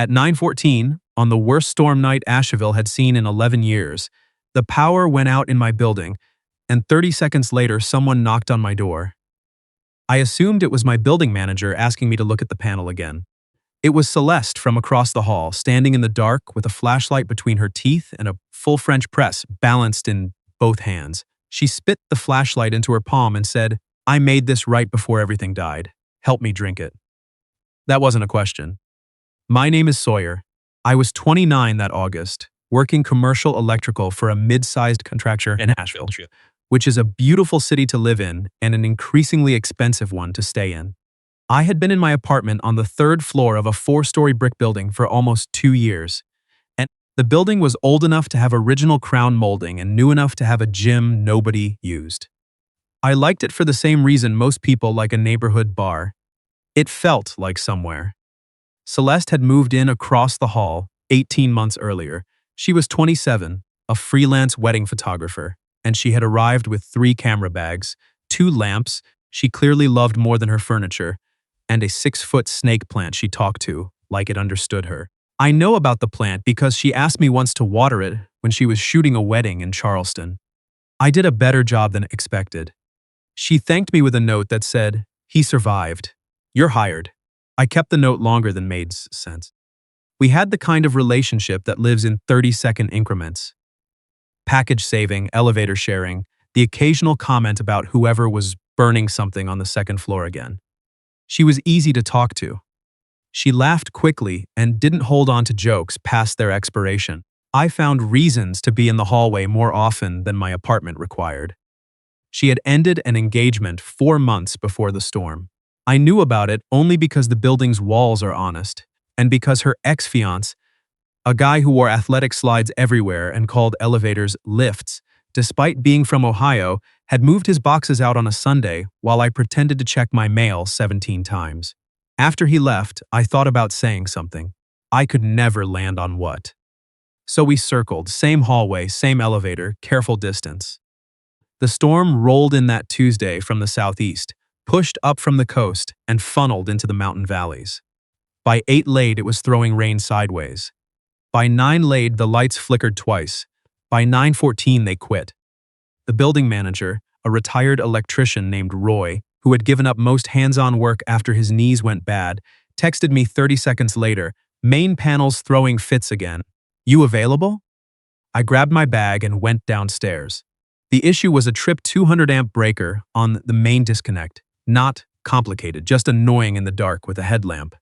At 9:14, on the worst storm night Asheville had seen in 11 years, the power went out in my building, and 30 seconds later someone knocked on my door. I assumed it was my building manager asking me to look at the panel again. It was Celeste from across the hall, standing in the dark with a flashlight between her teeth and a full French press balanced in both hands. She spit the flashlight into her palm and said, "I made this right before everything died. Help me drink it." That wasn't a question. My name is Sawyer. I was 29 that August, working commercial electrical for a mid-sized contractor in Asheville, which is a beautiful city to live in and an increasingly expensive one to stay in. I had been in my apartment on the third floor of a 4-story brick building for almost 2 years, and the building was old enough to have original crown molding and new enough to have a gym nobody used. I liked it for the same reason most people like a neighborhood bar. It felt like somewhere. Celeste had moved in across the hall 18 months earlier. She was 27, a freelance wedding photographer, and she had arrived with 3 camera bags, 2 lamps she clearly loved more than her furniture, and a 6-foot snake plant she talked to like it understood her. I know about the plant because she asked me once to water it when she was shooting a wedding in Charleston. I did a better job than expected. She thanked me with a note that said, "He survived. You're hired." I kept the note longer than made sense. We had the kind of relationship that lives in 30-second increments. Package saving, elevator sharing, the occasional comment about whoever was burning something on the second floor again. She was easy to talk to. She laughed quickly and didn't hold on to jokes past their expiration. I found reasons to be in the hallway more often than my apartment required. She had ended an engagement 4 months before the storm. I knew about it only because the building's walls are honest, and because her ex-fiance, a guy who wore athletic slides everywhere and called elevators lifts, despite being from Ohio, had moved his boxes out on a Sunday while I pretended to check my mail 17 times. After he left, I thought about saying something. I could never land on what. So we circled, same hallway, same elevator, careful distance. The storm rolled in that Tuesday from the southeast, pushed up from the coast, and funneled into the mountain valleys. By 8 late, it was throwing rain sideways. By 9 late, the lights flickered twice. By 9:14, they quit. The building manager, a retired electrician named Roy, who had given up most hands-on work after his knees went bad, texted me 30 seconds later, "Main panel's throwing fits again. You available?" I grabbed my bag and went downstairs. The issue was a trip 200-amp breaker on the main disconnect. Not complicated, just annoying in the dark with a headlamp.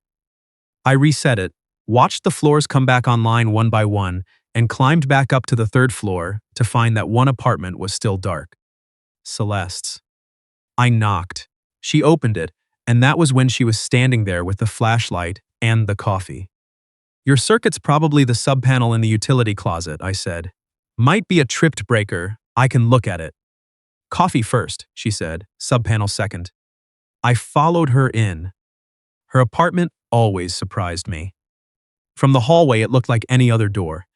I reset it, watched the floors come back online one by one, and climbed back up to the 3rd floor to find that one apartment was still dark. Celeste's. I knocked. She opened it, and that was when she was standing there with the flashlight and the coffee. "Your circuit's probably the subpanel in the utility closet," I said. "Might be a tripped breaker. I can look at it." "Coffee first," she said, "subpanel second." I followed her in. Her apartment always surprised me. From the hallway, it looked like any other door.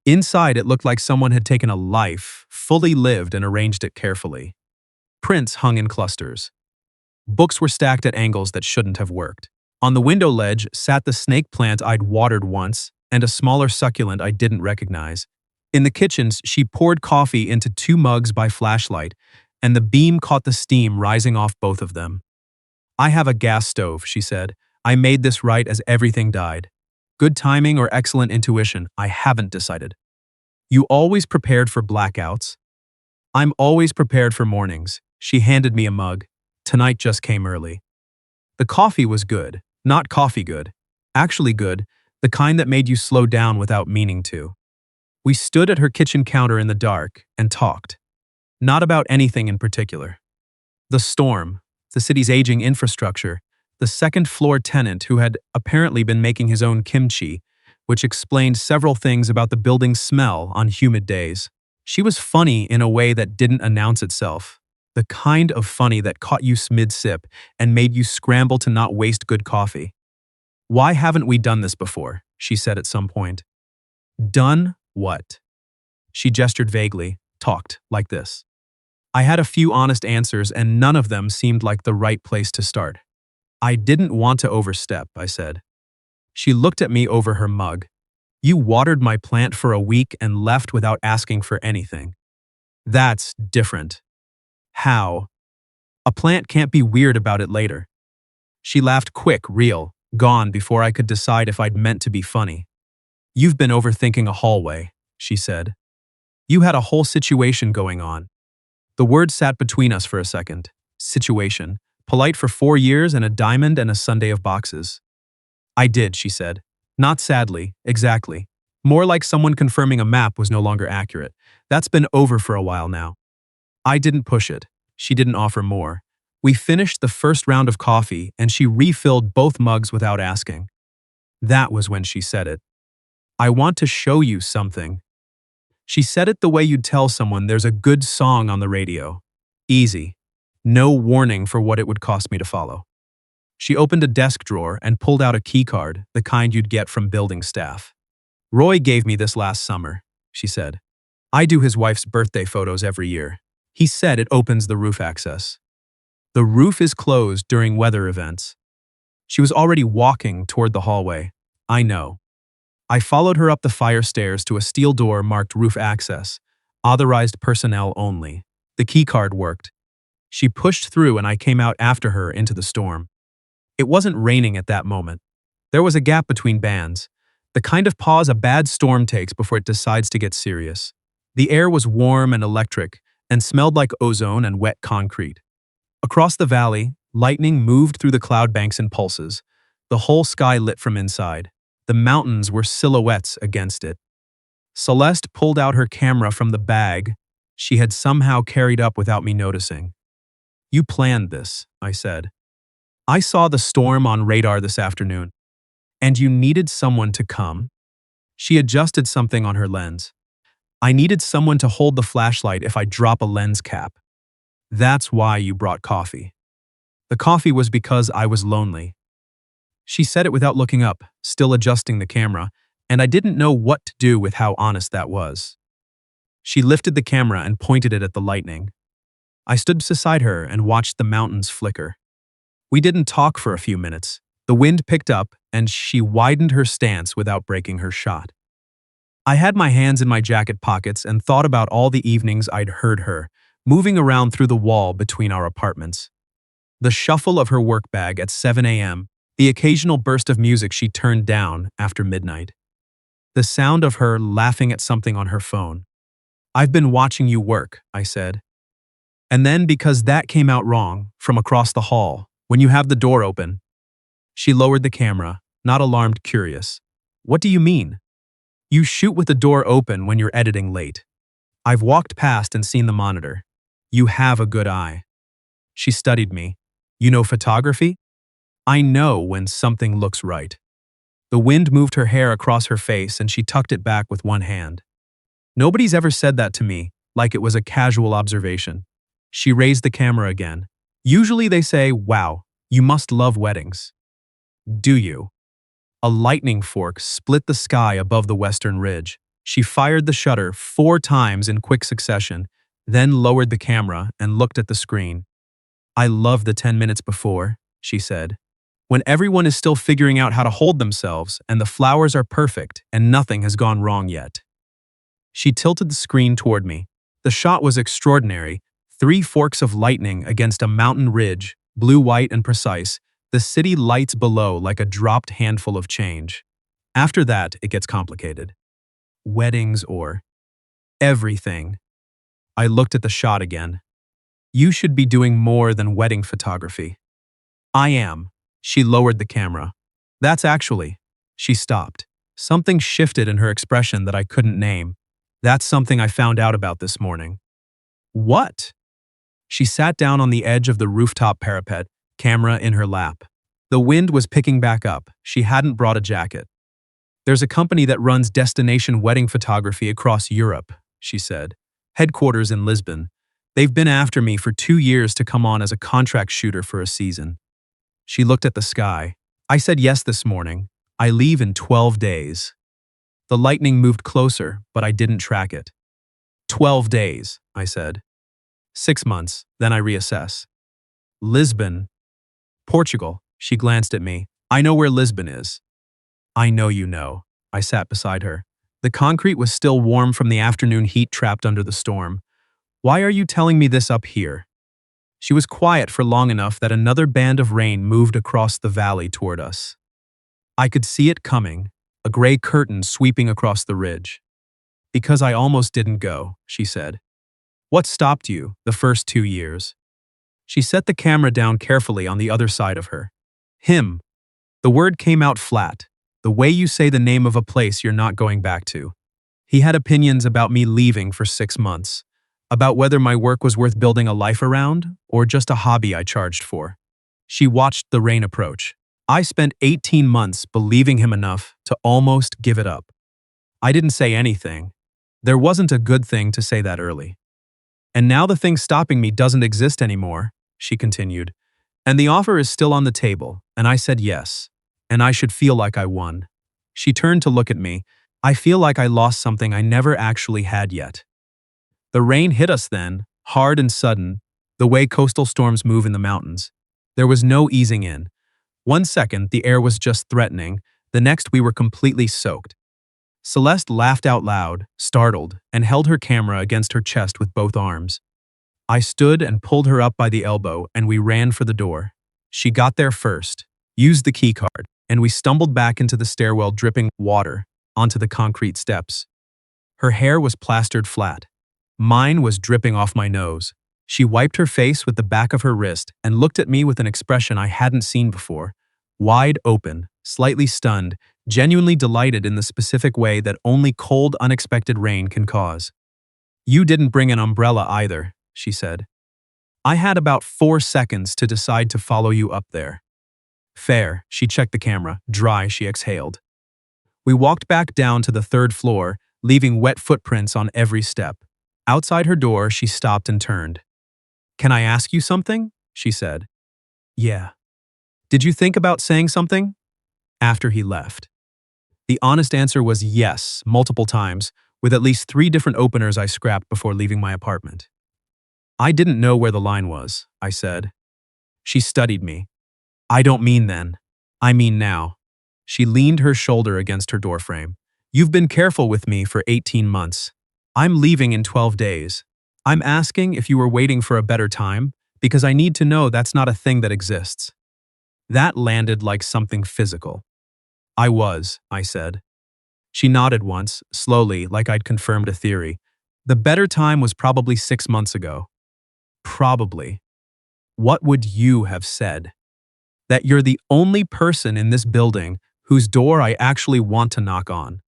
Inside, it looked like someone had taken a life, fully lived, and arranged it carefully. Prints hung in clusters. Books were stacked at angles that shouldn't have worked. On the window ledge sat the snake plant I'd watered once and a smaller succulent I didn't recognize. In the kitchens, she poured coffee into 2 mugs by flashlight, and the beam caught the steam rising off both of them. "I have a gas stove," she said. "I made this right as everything died. Good timing or excellent intuition, I haven't decided." "You always prepared for blackouts?" "I'm always prepared for mornings." She handed me a mug. Tonight just came early. The coffee was good. Not coffee good. Actually good, the kind that made you slow down without meaning to. We stood at her kitchen counter in the dark and talked. Not about anything in particular. The storm, the city's aging infrastructure, the 2nd-floor tenant who had apparently been making his own kimchi, which explained several things about the building's smell on humid days. She was funny in a way that didn't announce itself. The kind of funny that caught you mid-sip and made you scramble to not waste good coffee. "Why haven't we done this before?" she said at some point. "Done what?" She gestured vaguely, talked like this. I had a few honest answers, and none of them seemed like the right place to start. "I didn't want to overstep," I said. She looked at me over her mug. You watered my plant for a week and left without asking for anything. That's different. How? A plant can't be weird about it later. She laughed quick, real, gone before I could decide if I'd meant to be funny. You've been overthinking a hallway, she said. You had a whole situation going on. The word sat between us for a second. Situation. Polite for 4 years and a diamond and a Sunday of boxes. I did, she said. Not sadly, exactly. More like someone confirming a map was no longer accurate. That's been over for a while now. I didn't push it. She didn't offer more. We finished the first round of coffee and she refilled both mugs without asking. That was when she said it. I want to show you something. She said it the way you'd tell someone there's a good song on the radio. Easy. No warning for what it would cost me to follow. She opened a desk drawer and pulled out a keycard, the kind you'd get from building staff. Roy gave me this last summer, she said. I do his wife's birthday photos every year. He said it opens the roof access. The roof is closed during weather events. She was already walking toward the hallway. I know. I followed her up the fire stairs to a steel door marked roof access, authorized personnel only. The keycard worked. She pushed through and I came out after her into the storm. It wasn't raining at that moment. There was a gap between bands, the kind of pause a bad storm takes before it decides to get serious. The air was warm and electric and smelled like ozone and wet concrete. Across the valley, lightning moved through the cloud banks in pulses, the whole sky lit from inside. The mountains were silhouettes against it. Celeste pulled out her camera from the bag she had somehow carried up without me noticing. You planned this, I said. I saw the storm on radar this afternoon. And you needed someone to come? She adjusted something on her lens. I needed someone to hold the flashlight if I drop a lens cap. That's why you brought coffee. The coffee was because I was lonely. She said it without looking up, still adjusting the camera, and I didn't know what to do with how honest that was. She lifted the camera and pointed it at the lightning. I stood beside her and watched the mountains flicker. We didn't talk for a few minutes. The wind picked up, and she widened her stance without breaking her shot. I had my hands in my jacket pockets and thought about all the evenings I'd heard her, moving around through the wall between our apartments. The shuffle of her work bag at 7 a.m., the occasional burst of music she turned down after midnight. The sound of her laughing at something on her phone. I've been watching you work, I said. And then because that came out wrong, from across the hall, when you have the door open. She lowered the camera, not alarmed, curious. What do you mean? You shoot with the door open when you're editing late. I've walked past and seen the monitor. You have a good eye. She studied me. You know photography? I know when something looks right. The wind moved her hair across her face and she tucked it back with one hand. Nobody's ever said that to me, like it was a casual observation. She raised the camera again. Usually they say, wow, you must love weddings. Do you? A lightning fork split the sky above the western ridge. She fired the shutter 4 times in quick succession, then lowered the camera and looked at the screen. I love the 10 minutes before, she said. When everyone is still figuring out how to hold themselves and the flowers are perfect and nothing has gone wrong yet. She tilted the screen toward me. The shot was extraordinary. 3 forks of lightning against a mountain ridge, blue-white and precise, the city lights below like a dropped handful of change. After that, it gets complicated. Weddings or everything. I looked at the shot again. You should be doing more than wedding photography. I am. She lowered the camera. That's actually. She stopped. Something shifted in her expression that I couldn't name. That's something I found out about this morning. What? She sat down on the edge of the rooftop parapet, camera in her lap. The wind was picking back up. She hadn't brought a jacket. There's a company that runs destination wedding photography across Europe, she said. Headquarters in Lisbon. They've been after me for 2 years to come on as a contract shooter for a season. She looked at the sky. I said yes this morning. I leave in 12 days. The lightning moved closer, but I didn't track it. 12 days, I said. 6 months, then I reassess. Lisbon. Portugal, she glanced at me. I know where Lisbon is. I know you know. I sat beside her. The concrete was still warm from the afternoon heat trapped under the storm. Why are you telling me this up here? She was quiet for long enough that another band of rain moved across the valley toward us. I could see it coming, a gray curtain sweeping across the ridge. Because I almost didn't go, she said. What stopped you the first 2 years? She set the camera down carefully on the other side of her. Him. The word came out flat, the way you say the name of a place you're not going back to. He had opinions about me leaving for 6 months, about whether my work was worth building a life around or just a hobby I charged for. She watched the rain approach. I spent 18 months believing him enough to almost give it up. I didn't say anything. There wasn't a good thing to say that early. And now the thing stopping me doesn't exist anymore, she continued. And the offer is still on the table, and I said yes. And I should feel like I won. She turned to look at me. I feel like I lost something I never actually had yet. The rain hit us then, hard and sudden, the way coastal storms move in the mountains. There was no easing in. 1 second, the air was just threatening. The next, we were completely soaked. Celeste laughed out loud, startled, and held her camera against her chest with both arms. I stood and pulled her up by the elbow, and we ran for the door. She got there first, used the key card, and we stumbled back into the stairwell dripping water onto the concrete steps. Her hair was plastered flat. Mine was dripping off my nose. She wiped her face with the back of her wrist and looked at me with an expression I hadn't seen before. Wide open, slightly stunned, genuinely delighted in the specific way that only cold, unexpected rain can cause. You didn't bring an umbrella either, she said. I had about 4 seconds to decide to follow you up there. Fair, she checked the camera. Dry, she exhaled. We walked back down to the 3rd floor, leaving wet footprints on every step. Outside her door, she stopped and turned. Can I ask you something? She said. Yeah. Did you think about saying something? After he left. The honest answer was yes, multiple times, with at least 3 different openers I scrapped before leaving my apartment. I didn't know where the line was, I said. She studied me. I don't mean then. I mean now. She leaned her shoulder against her doorframe. You've been careful with me for 18 months. I'm leaving in 12 days. I'm asking if you were waiting for a better time, because I need to know that's not a thing that exists. That landed like something physical. I was, I said. She nodded once, slowly, like I'd confirmed a theory. The better time was probably 6 months ago. Probably. What would you have said? That you're the only person in this building whose door I actually want to knock on.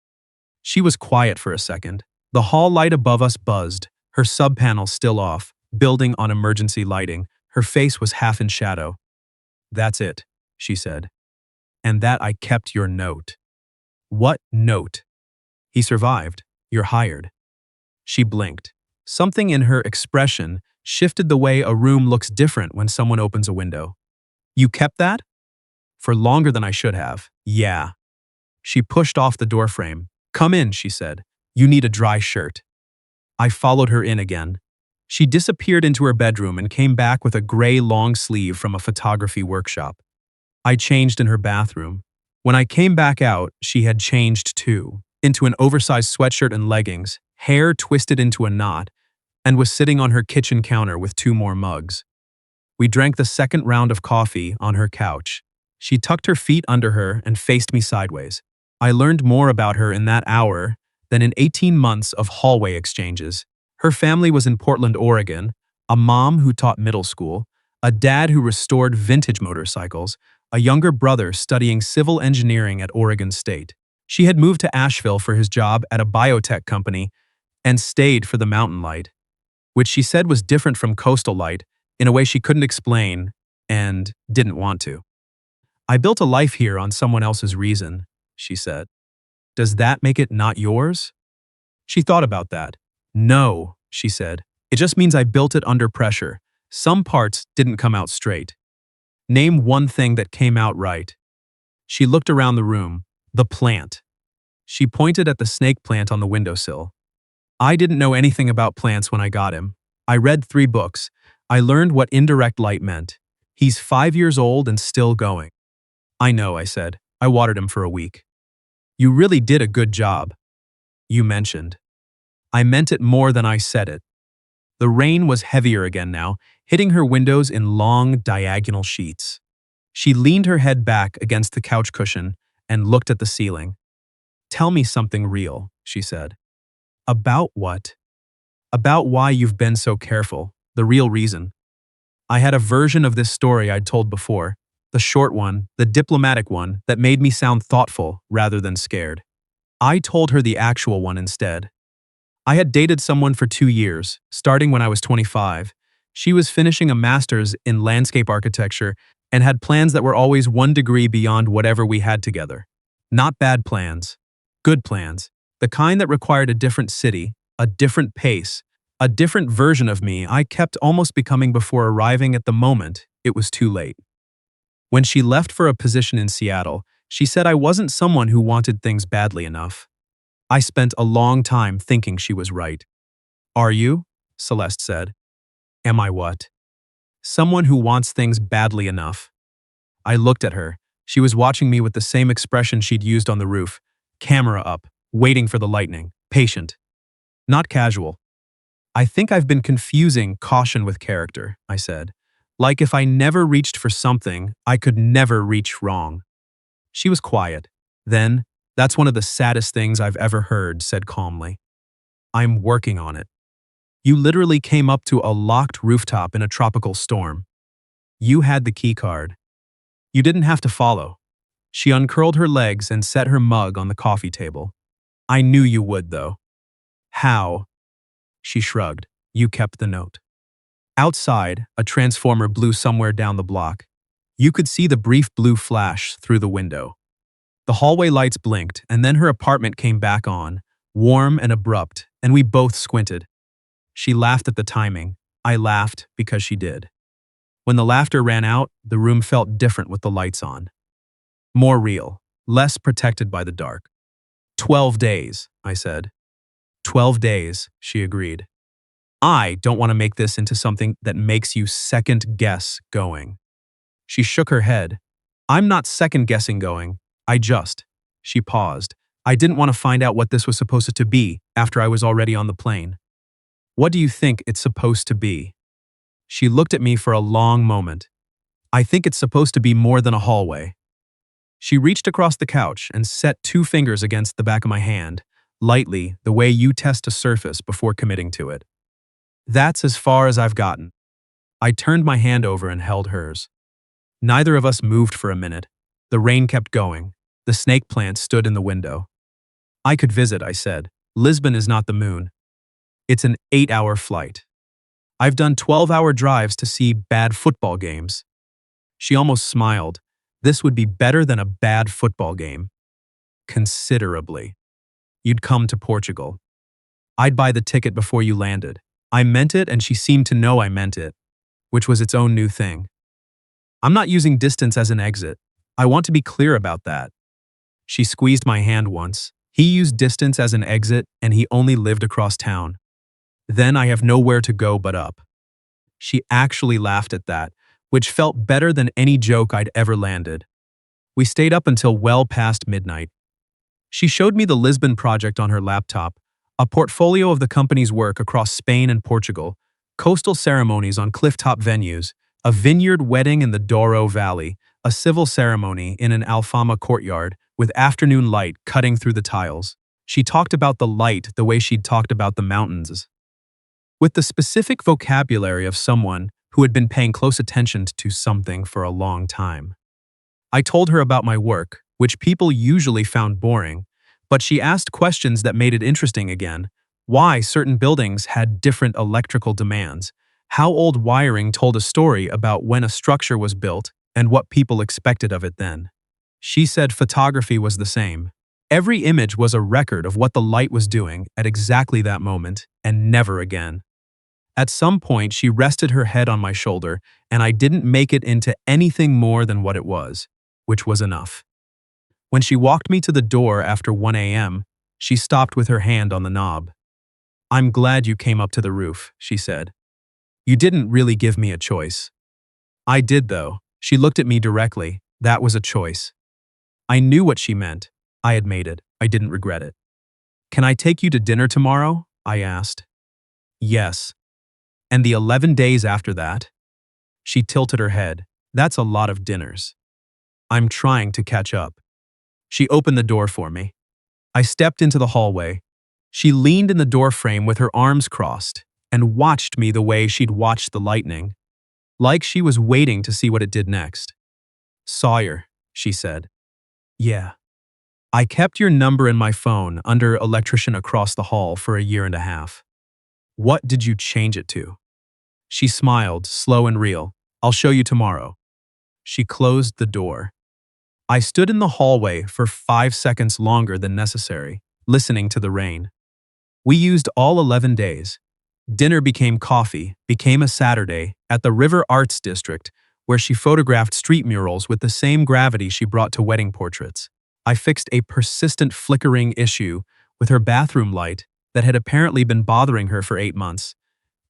She was quiet for a second. The hall light above us buzzed, her sub-panel still off, building on emergency lighting. Her face was half in shadow. That's it, she said. And that I kept your note. What note? He survived. You're hired. She blinked. Something in her expression shifted the way a room looks different when someone opens a window. You kept that? For longer than I should have. Yeah. She pushed off the doorframe. Come in, she said. You need a dry shirt. I followed her in again. She disappeared into her bedroom and came back with a gray long sleeve from a photography workshop. I changed in her bathroom. When I came back out, she had changed too, into an oversized sweatshirt and leggings, hair twisted into a knot, and was sitting on her kitchen counter with 2 more mugs. We drank the second round of coffee on her couch. She tucked her feet under her and faced me sideways. I learned more about her in that hour than in 18 months of hallway exchanges. Her family was in Portland, Oregon, a mom who taught middle school, a dad who restored vintage motorcycles, a younger brother studying civil engineering at Oregon State. She had moved to Asheville for his job at a biotech company and stayed for the mountain light, which she said was different from coastal light in a way she couldn't explain and didn't want to. I built a life here on someone else's reason, she said. Does that make it not yours? She thought about that. No, she said. It just means I built it under pressure. Some parts didn't come out straight. Name one thing that came out right. She looked around the room. The plant. She pointed at the snake plant on the windowsill. I didn't know anything about plants when I got him. I read 3 books. I learned what indirect light meant. He's 5 years old and still going. I know, I said. I watered him for a week. You really did a good job. You mentioned. I meant it more than I said it. The rain was heavier again now, hitting her windows in long, diagonal sheets. She leaned her head back against the couch cushion and looked at the ceiling. Tell me something real, she said. About what? About why you've been so careful, the real reason. I had a version of this story I'd told before, the short one, the diplomatic one that made me sound thoughtful rather than scared. I told her the actual one instead. I had dated someone for 2 years, starting when I was 25. She was finishing a master's in landscape architecture and had plans that were always 1 degree beyond whatever we had together. Not bad plans. Good plans. The kind that required a different city, a different pace, a different version of me I kept almost becoming before arriving at the moment it was too late. When she left for a position in Seattle, she said I wasn't someone who wanted things badly enough. I spent a long time thinking she was right. Are you? Celeste said. Am I what? Someone who wants things badly enough. I looked at her. She was watching me with the same expression she'd used on the roof. Camera up, waiting for the lightning, patient. Not casual. I think I've been confusing caution with character, I said. Like if I never reached for something, I could never reach wrong. She was quiet. Then, that's one of the saddest things I've ever heard, said calmly. I'm working on it. You literally came up to a locked rooftop in a tropical storm. You had the key card. You didn't have to follow. She uncurled her legs and set her mug on the coffee table. I knew you would, though. How? She shrugged. You kept the note. Outside, a transformer blew somewhere down the block. You could see the brief blue flash through the window. The hallway lights blinked, and then her apartment came back on, warm and abrupt, and we both squinted. She laughed at the timing. I laughed because she did. When the laughter ran out, the room felt different with the lights on. More real, less protected by the dark. 12 days, I said. 12 days, she agreed. I don't want to make this into something that makes you second-guess going. She shook her head. I'm not second-guessing going. She paused. I didn't want to find out what this was supposed to be after I was already on the plane. What do you think it's supposed to be? She looked at me for a long moment. I think it's supposed to be more than a hallway. She reached across the couch and set 2 fingers against the back of my hand, lightly, the way you test a surface before committing to it. That's as far as I've gotten. I turned my hand over and held hers. Neither of us moved for a minute. The rain kept going. The snake plant stood in the window. I could visit, I said. Lisbon is not the moon. It's an 8-hour flight. I've done 12-hour drives to see bad football games. She almost smiled. This would be better than a bad football game. Considerably. You'd come to Portugal. I'd buy the ticket before you landed. I meant it, and she seemed to know I meant it, which was its own new thing. I'm not using distance as an exit. I want to be clear about that. She squeezed my hand once. He used distance as an exit, and he only lived across town. Then I have nowhere to go but up. She actually laughed at that, which felt better than any joke I'd ever landed. We stayed up until well past midnight. She showed me the Lisbon project on her laptop, a portfolio of the company's work across Spain and Portugal, coastal ceremonies on clifftop venues, a vineyard wedding in the Douro Valley, a civil ceremony in an Alfama courtyard with afternoon light cutting through the tiles. She talked about the light the way she'd talked about the mountains, with the specific vocabulary of someone who had been paying close attention to something for a long time. I told her about my work, which people usually found boring, but she asked questions that made it interesting again. Why certain buildings had different electrical demands, how old wiring told a story about when a structure was built, and what people expected of it then. She said photography was the same. Every image was a record of what the light was doing at exactly that moment, and never again. At some point, she rested her head on my shoulder, and I didn't make it into anything more than what it was, which was enough. When she walked me to the door after 1 a.m., she stopped with her hand on the knob. I'm glad you came up to the roof, she said. You didn't really give me a choice. I did, though. She looked at me directly. That was a choice. I knew what she meant. I had made it. I didn't regret it. Can I take you to dinner tomorrow? I asked. Yes. And the 11 days after that? She tilted her head. That's a lot of dinners. I'm trying to catch up. She opened the door for me. I stepped into the hallway. She leaned in the doorframe with her arms crossed and watched me the way she'd watched the lightning, like she was waiting to see what it did next. Sawyer, she said. Yeah. I kept your number in my phone under electrician across the hall for a year and a half. What did you change it to? She smiled, slow and real. I'll show you tomorrow. She closed the door. I stood in the hallway for 5 seconds longer than necessary, listening to the rain. We used all 11 days. Dinner became coffee, became a Saturday, at the River Arts District, where she photographed street murals with the same gravity she brought to wedding portraits. I fixed a persistent flickering issue with her bathroom light that had apparently been bothering her for 8 months,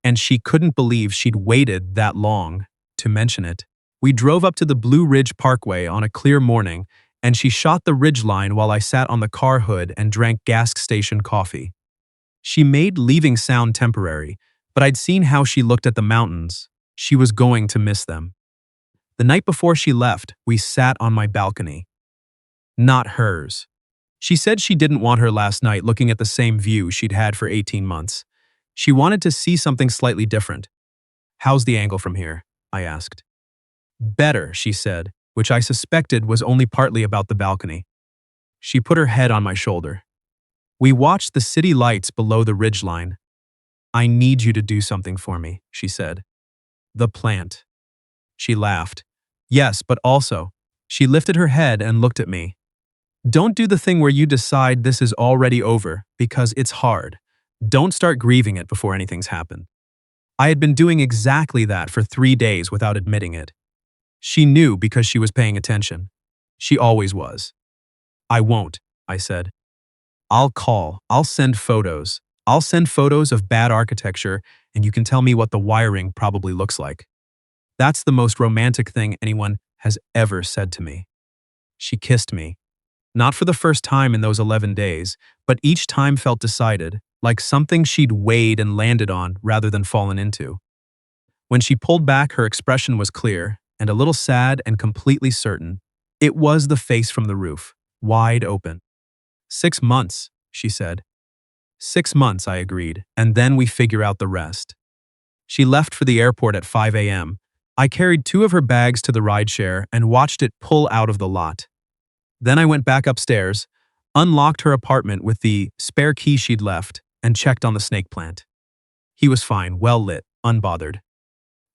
and she couldn't believe she'd waited that long to mention it. We drove up to the Blue Ridge Parkway on a clear morning, and she shot the ridgeline while I sat on the car hood and drank gas station coffee. She made leaving sound temporary, but I'd seen how she looked at the mountains. She was going to miss them. The night before she left, we sat on my balcony. Not hers. She said she didn't want her last night looking at the same view she'd had for 18 months. She wanted to see something slightly different. How's the angle from here? I asked. Better, she said, which I suspected was only partly about the balcony. She put her head on my shoulder. We watched the city lights below the ridgeline. I need you to do something for me, she said. The plant. She laughed. Yes, but also. She lifted her head and looked at me. Don't do the thing where you decide this is already over, because it's hard. Don't start grieving it before anything's happened. I had been doing exactly that for 3 days without admitting it. She knew because she was paying attention. She always was. I won't, I said. I'll call. I'll send photos. I'll send photos of bad architecture, and you can tell me what the wiring probably looks like. That's the most romantic thing anyone has ever said to me. She kissed me. Not for the first time in those 11 days, but each time felt decided, like something she'd weighed and landed on rather than fallen into. When she pulled back, her expression was clear, and a little sad and completely certain. It was the face from the roof, wide open. 6 months, she said. 6 months, I agreed, and then we figure out the rest. She left for the airport at 5 a.m. I carried 2 of her bags to the rideshare and watched it pull out of the lot. Then I went back upstairs, unlocked her apartment with the spare key she'd left, and checked on the snake plant. He was fine, well lit, unbothered.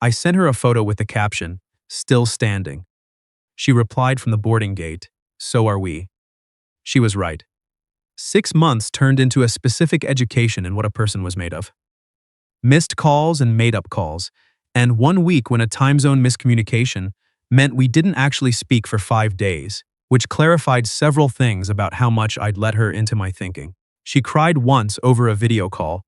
I sent her a photo with the caption, "Still standing." She replied from the boarding gate, "So are we." She was right. 6 months turned into a specific education in what a person was made of. Missed calls and made-up calls, and 1 week when a time zone miscommunication meant we didn't actually speak for 5 days, which clarified several things about how much I'd let her into my thinking. She cried once over a video call.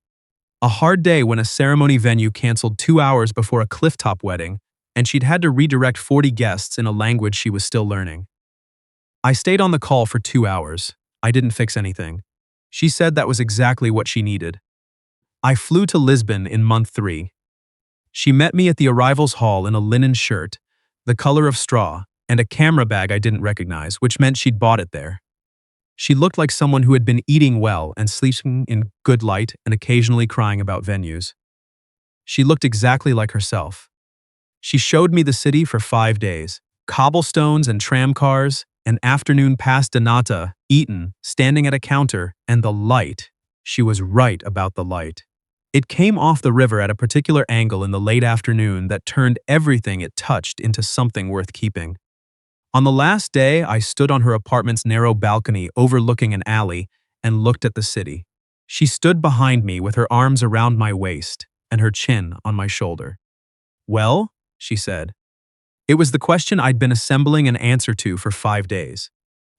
A hard day when a ceremony venue canceled 2 hours before a clifftop wedding, and she'd had to redirect 40 guests in a language she was still learning. I stayed on the call for 2 hours. I didn't fix anything. She said that was exactly what she needed. I flew to Lisbon in month 3. She met me at the arrivals hall in a linen shirt, the color of straw, and a camera bag I didn't recognize, which meant she'd bought it there. She looked like someone who had been eating well and sleeping in good light and occasionally crying about venues. She looked exactly like herself. She showed me the city for 5 days, cobblestones and tram cars, an afternoon pasta nata, eaten, standing at a counter, and the light. She was right about the light. It came off the river at a particular angle in the late afternoon that turned everything it touched into something worth keeping. On the last day, I stood on her apartment's narrow balcony overlooking an alley and looked at the city. She stood behind me with her arms around my waist and her chin on my shoulder. Well, she said. It was the question I'd been assembling an answer to for 5 days.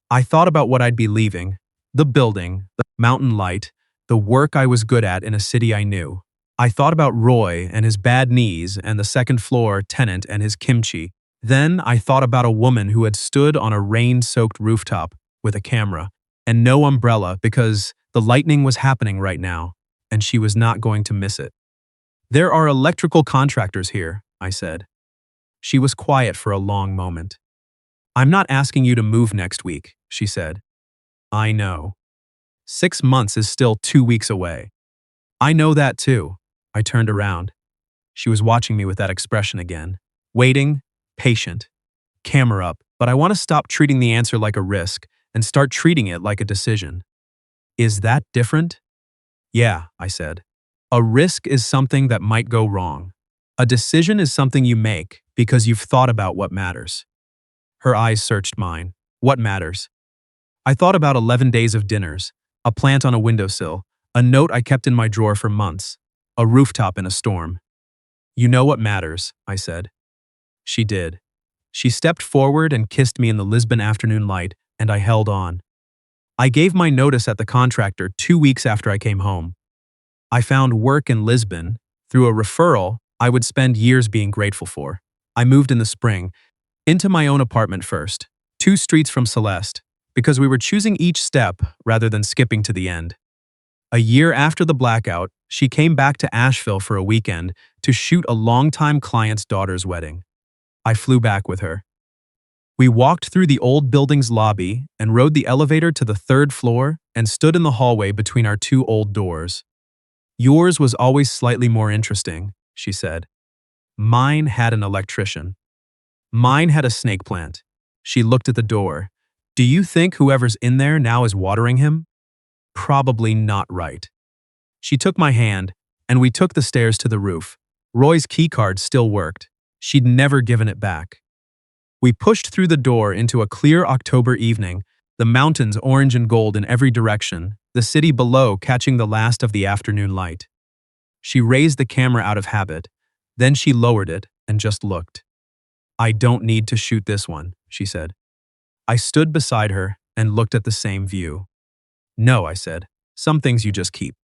I thought about what I'd be leaving, the building, the mountain light, the work I was good at in a city I knew. I thought about Roy and his bad knees and the second-floor tenant and his kimchi. Then I thought about a woman who had stood on a rain-soaked rooftop with a camera and no umbrella because the lightning was happening right now, and she was not going to miss it. There are electrical contractors here, I said. She was quiet for a long moment. I'm not asking you to move next week, she said. I know. 6 months is still 2 weeks away. I know that too. I turned around. She was watching me with that expression again. Waiting, patient, camera up, but I want to stop treating the answer like a risk and start treating it like a decision. Is that different? Yeah, I said. A risk is something that might go wrong. A decision is something you make because you've thought about what matters. Her eyes searched mine. What matters? I thought about 11 days of dinners, a plant on a windowsill, a note I kept in my drawer for months, a rooftop in a storm. You know what matters, I said. She did. She stepped forward and kissed me in the Lisbon afternoon light, and I held on. I gave my notice at the contractor 2 weeks after I came home. I found work in Lisbon through a referral I would spend years being grateful for. I moved in the spring, into my own apartment first, 2 streets from Celeste, because we were choosing each step rather than skipping to the end. A year after the blackout, she came back to Asheville for a weekend to shoot a longtime client's daughter's wedding. I flew back with her. We walked through the old building's lobby and rode the elevator to the 3rd floor and stood in the hallway between our 2 old doors. Yours was always slightly more interesting, she said. Mine had an electrician. Mine had a snake plant. She looked at the door. Do you think whoever's in there now is watering him? Probably not right. She took my hand, and we took the stairs to the roof. Roy's keycard still worked. She'd never given it back. We pushed through the door into a clear October evening, the mountains orange and gold in every direction, the city below catching the last of the afternoon light. She raised the camera out of habit, then she lowered it and just looked. I don't need to shoot this one, she said. I stood beside her and looked at the same view. No, I said, some things you just keep.